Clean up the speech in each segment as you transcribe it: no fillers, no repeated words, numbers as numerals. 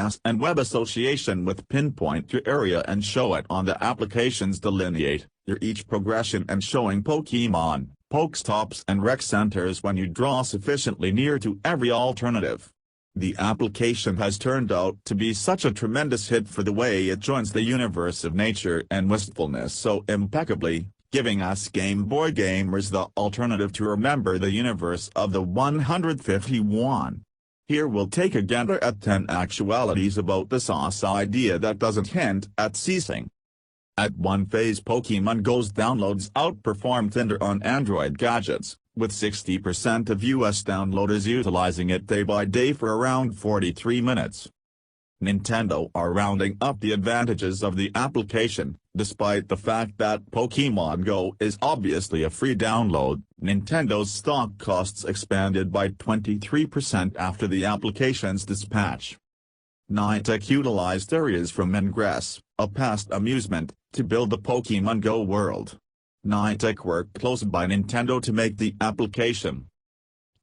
enthusiast and web association with pinpoint your area and show it on the application's delineate, your each progression and showing Pokémon, Pokestops and rec centers when you draw sufficiently near to every alternative. The application has turned out to be such a tremendous hit for the way it joins the universe of nature and wistfulness so impeccably, giving us Game Boy gamers the alternative to remember the universe of the 151. Here we'll take a gander at 10 actualities about the sauce idea that doesn't hint at ceasing. At one phase, Pokémon Go's downloads outperformed Tinder on Android gadgets, with 60% of US downloaders utilizing it day by day for around 43 minutes. Nintendo are rounding up the advantages of the application. Despite the fact that Pokémon Go is obviously a free download, Nintendo's stock costs expanded by 23% after the application's dispatch. Niantic utilized areas from Ingress, a past amusement, to build the Pokémon Go world. Niantic worked closely by Nintendo to make the application.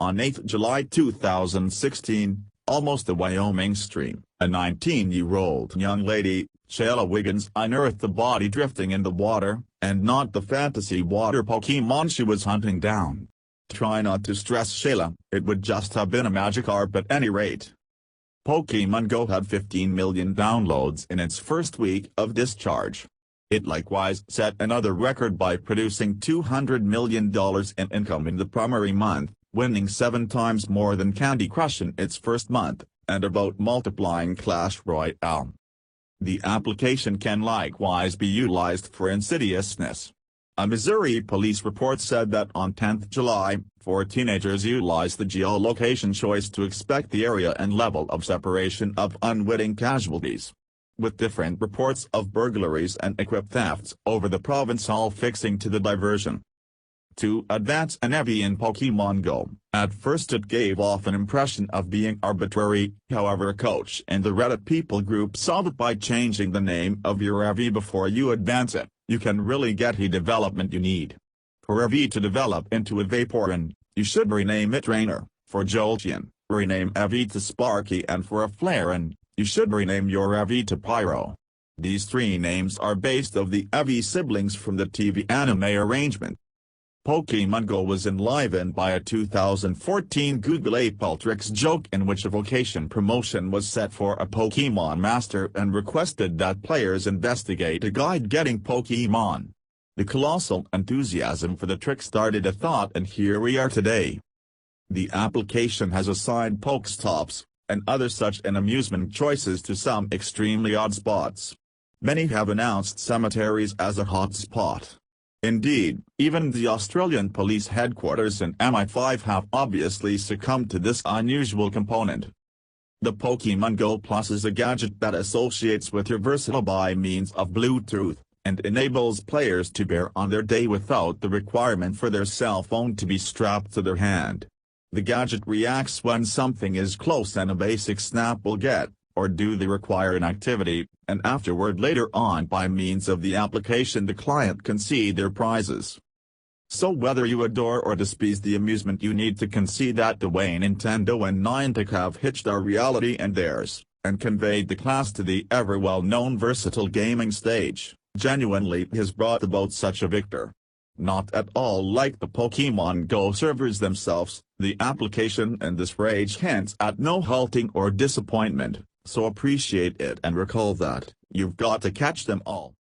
On 8 July 2016, almost a Wyoming stream, a 19-year-old young lady, Shayla Wiggins, unearthed the body drifting in the water, and not the fantasy water Pokémon she was hunting down. Try not to stress Shayla, it would just have been a Magikarp at any rate. Pokémon Go had 15 million downloads in its first week of discharge. It likewise set another record by producing $200 million in income in the primary month, winning 7 times more than Candy Crush in its first month, and about multiplying Clash Royale. The application can likewise be utilized for insidiousness. A Missouri police report said that on 10 July, 4 teenagers utilized the geolocation choice to inspect the area and level of separation of unwitting casualties. With different reports of burglaries and equip thefts over the province all fixing to the diversion. To advance an EV in Pokémon Go, at first it gave off an impression of being arbitrary, however a coach in the Reddit people group saw that by changing the name of your EV before you advance it, you can really get the development you need. For EV to develop into a Vaporeon, you should rename it Trainer. For Jolteon, rename EV to Sparky, and for a Flareon, you should rename your EV to Pyro. These 3 names are based of the EV siblings from the TV anime arrangement. Pokémon Go was enlivened by a 2014 Google Appltrix joke in which a vocation promotion was set for a Pokémon Master and requested that players investigate a guide getting Pokémon. The colossal enthusiasm for the trick started a thought, and here we are today. The application has assigned Pokestops, and other such amusement choices to some extremely odd spots. Many have announced cemeteries as a hot spot. Indeed, even the Australian police headquarters and MI5 have obviously succumbed to this unusual component. The Pokémon Go Plus is a gadget that associates with your versatile by means of Bluetooth, and enables players to pair on their day without the requirement for their cell phone to be strapped to their hand. The gadget reacts when something is close and a basic snap will get, or do the required activity, and afterward later on by means of the application the client can see their prizes. So whether you adore or despise the amusement, you need to concede that the way Nintendo and Niantic have hitched our reality and theirs, and conveyed the class to the ever well-known versatile gaming stage, genuinely has brought about such a victor. Not at all like the Pokémon Go servers themselves, the application and this rage hints at no halting or disappointment, so appreciate it and recall that, you've got to catch them all.